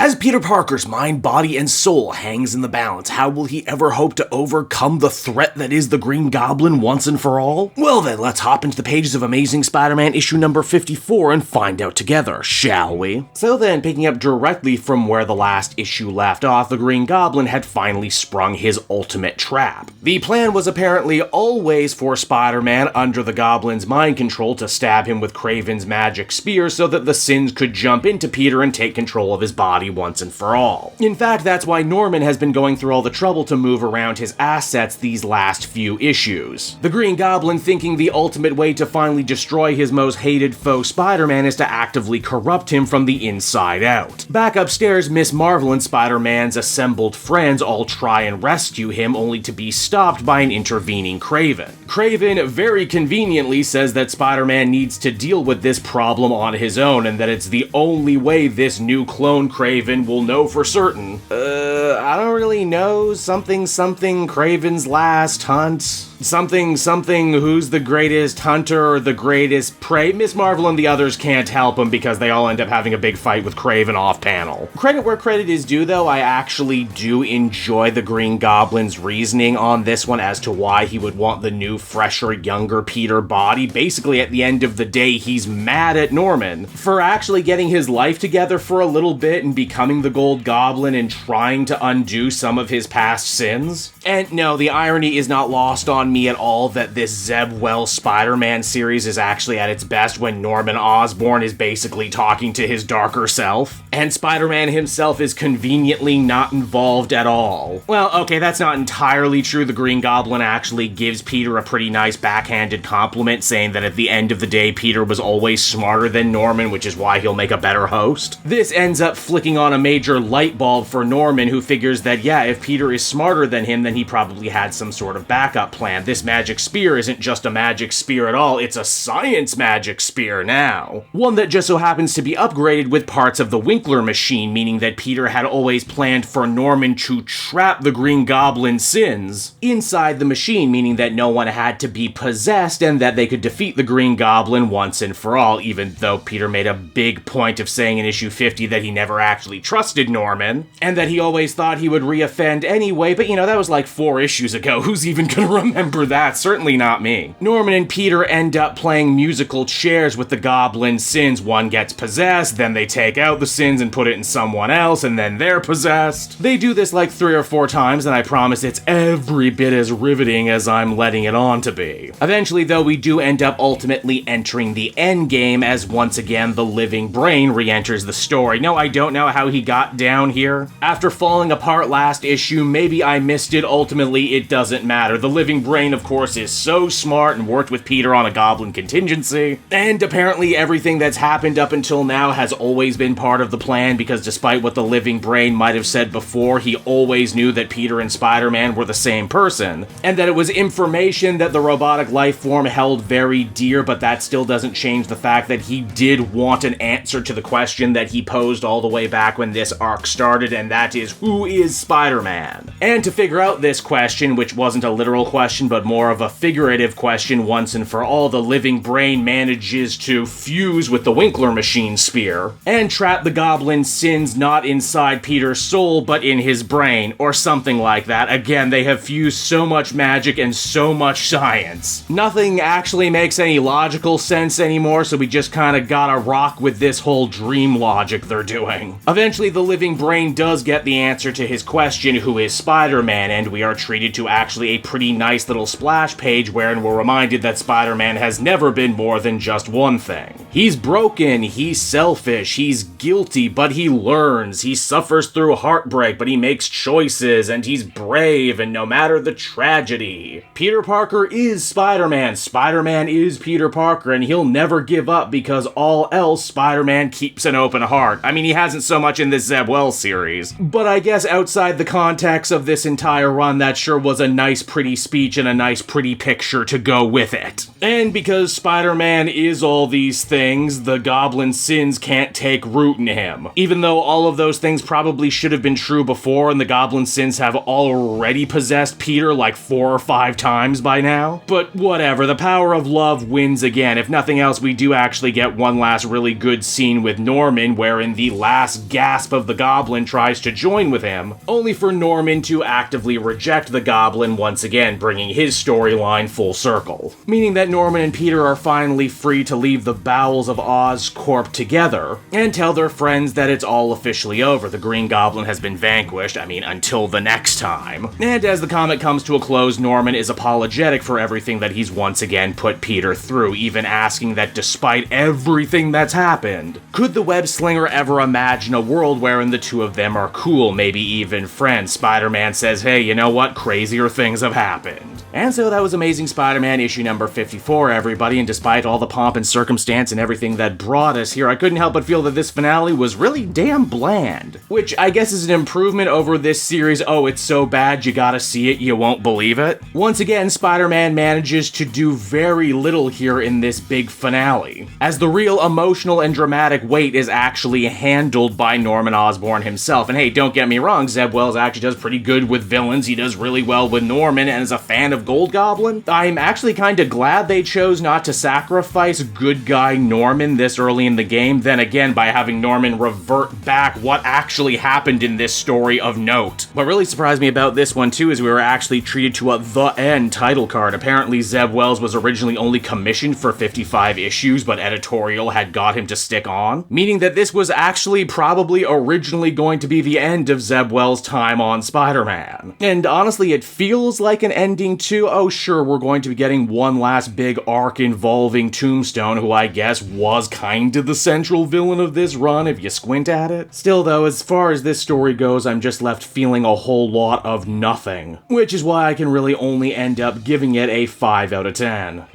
As Peter Parker's mind, body, and soul hangs in the balance, how will he ever hope to overcome the threat that is the Green Goblin once and for all? Well then, let's hop into the pages of Amazing Spider-Man issue number 54 and find out together, shall we? So then, picking up directly from where the last issue left off, the Green Goblin had finally sprung his ultimate trap. The plan was apparently always for Spider-Man, under the Goblin's mind control, to stab him with Kraven's magic spear so that the Sins could jump into Peter and take control of his body once and for all. In fact, that's why Norman has been going through all the trouble to move around his assets these last few issues. The Green Goblin thinking the ultimate way to finally destroy his most hated foe Spider-Man is to actively corrupt him from the inside out. Back upstairs, Miss Marvel and Spider-Man's assembled friends all try and rescue him, only to be stopped by an intervening Kraven. Kraven very conveniently says that Spider-Man needs to deal with this problem on his own, and that it's the only way this new clone Kraven will know for certain. I don't really know. Something Kraven's last hunt. Something who's the greatest hunter or the greatest prey. Miss Marvel and the others can't help him because they all end up having a big fight with Kraven off panel. Credit where credit is due though, I actually do enjoy the Green Goblin's reasoning on this one as to why he would want the new, fresher, younger Peter body. Basically, at the end of the day, he's mad at Norman for actually getting his life together for a little bit and becoming the Gold Goblin and trying to undo some of his past sins. And no, the irony is not lost on me at all that this Zeb Wells Spider-Man series is actually at its best when Norman Osborn is basically talking to his darker self, and Spider-Man himself is conveniently not involved at all. Well, okay, that's not entirely true. The Green Goblin actually gives Peter a pretty nice backhanded compliment, saying that at the end of the day, Peter was always smarter than Norman, which is why he'll make a better host. This ends up flicking on a major light bulb for Norman, who figures that, yeah, if Peter is smarter than him, then he probably had some sort of backup plan. This magic spear isn't just a magic spear at all, it's a science magic spear now. One that just so happens to be upgraded with parts of the Winkler machine, meaning that Peter had always planned for Norman to trap the Green Goblin's sins inside the machine, meaning that no one had to be possessed and that they could defeat the Green Goblin once and for all, even though Peter made a big point of saying in issue 50 that he never actually trusted Norman, and that he always thought he would reoffend anyway, but you know, that was like 4 issues ago. Who's even gonna remember that? Certainly not me. Norman and Peter end up playing musical chairs with the Goblin's sins. One gets possessed, then they take out the sins and put it in someone else, and then they're possessed. They do this like 3 or 4 times, and I promise it's every bit as riveting as I'm letting it on to be. Eventually, though, we do end up ultimately entering the end game, as once again the living brain re-enters the story. No, I don't know how he got down here. After falling apart last issue, maybe I missed it. Ultimately, it doesn't matter. The living brain, of course, is so smart and worked with Peter on a Goblin contingency, and apparently everything that's happened up until now has always been part of the plan, because despite what the living brain might have said before, he always knew that Peter and Spider-Man were the same person, and that it was information that the robotic life form held very dear, but that still doesn't change the fact that he did want an answer to the question that he posed all the way back when this arc started, and that is, who is Spider-Man? And to figure out this question, which wasn't a literal question, but more of a figurative question once and for all, the living brain manages to fuse with the Winkler machine spear and trap the Goblin's sins not inside Peter's soul, but in his brain, or something like that. Again, they have fused so much magic and so much science. Nothing actually makes any logical sense anymore, so we just kinda gotta rock with this whole dream logic they're doing. Eventually, the living brain does get the answer to his question, who is Spider-Man, and we are treated to actually a pretty nice little splash page wherein we're reminded that Spider-Man has never been more than just one thing. He's broken, he's selfish, he's guilty, but he learns, he suffers through heartbreak, but he makes choices, and he's brave, and no matter the tragedy, Peter Parker is Spider-Man, Spider-Man is Peter Parker, and he'll never give up because all else Spider-Man keeps an open heart. I mean, he hasn't so much in this Zeb Wells series, but I guess outside the context of this entire run, that sure was a nice pretty speech and a nice pretty picture to go with it. And because Spider-Man is all these things, things, the Goblin's sins can't take root in him. Even though all of those things probably should have been true before, and the Goblin's sins have already possessed Peter like 4 or 5 times by now. But whatever, the power of love wins again. If nothing else, we do actually get one last really good scene with Norman, wherein the last gasp of the Goblin tries to join with him, only for Norman to actively reject the Goblin once again, bringing his storyline full circle. Meaning that Norman and Peter are finally free to leave the bowels of Oscorp together, and tell their friends that it's all officially over. The Green Goblin has been vanquished, until the next time. And as the comic comes to a close, Norman is apologetic for everything that he's once again put Peter through, even asking that despite everything that's happened, could the web slinger ever imagine a world wherein the two of them are cool, maybe even friends? Spider-Man says, hey, you know what? Crazier things have happened. And so that was Amazing Spider-Man issue number 54, everybody, and despite all the pomp and circumstance and everything that brought us here, I couldn't help but feel that this finale was really damn bland. Which I guess is an improvement over this series, oh, it's so bad you gotta see it, you won't believe it. Once again, Spider-Man manages to do very little here in this big finale, as the real emotional and dramatic weight is actually handled by Norman Osborn himself. And hey, don't get me wrong, Zeb Wells actually does pretty good with villains, he does really well with Norman, and as a fan of Gold Goblin, I'm actually kinda glad they chose not to sacrifice good guy Norman this early in the game, then again by having Norman revert back what actually happened in this story of note. What really surprised me about this one too is we were actually treated to a The End title card. Apparently Zeb Wells was originally only commissioned for 55 issues, but editorial had got him to stick on, meaning that this was actually probably originally going to be the end of Zeb Wells' time on Spider-Man. And honestly, it feels like an ending too. Oh sure, we're going to be getting one last big arc involving Tombstone, who I guess was kinda the central villain of this run if you squint at it. Still though, as far as this story goes, I'm just left feeling a whole lot of nothing, which is why I can really only end up giving it a 5 out of 10.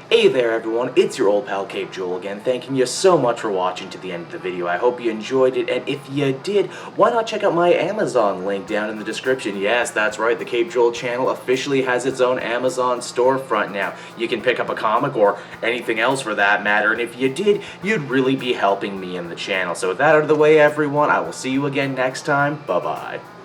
Hey there everyone, it's your old pal Cape Joel again, thanking you so much for watching to the end of the video. I hope you enjoyed it, and if you did, why not check out my Amazon link down in the description. Yes, that's right, the Cape Joel channel officially has its own Amazon storefront now. You can pick up a comic or anything else for that matter, and if you did, you'd really be helping me in the channel. So with that out of the way everyone, I will see you again next time. Bye-bye.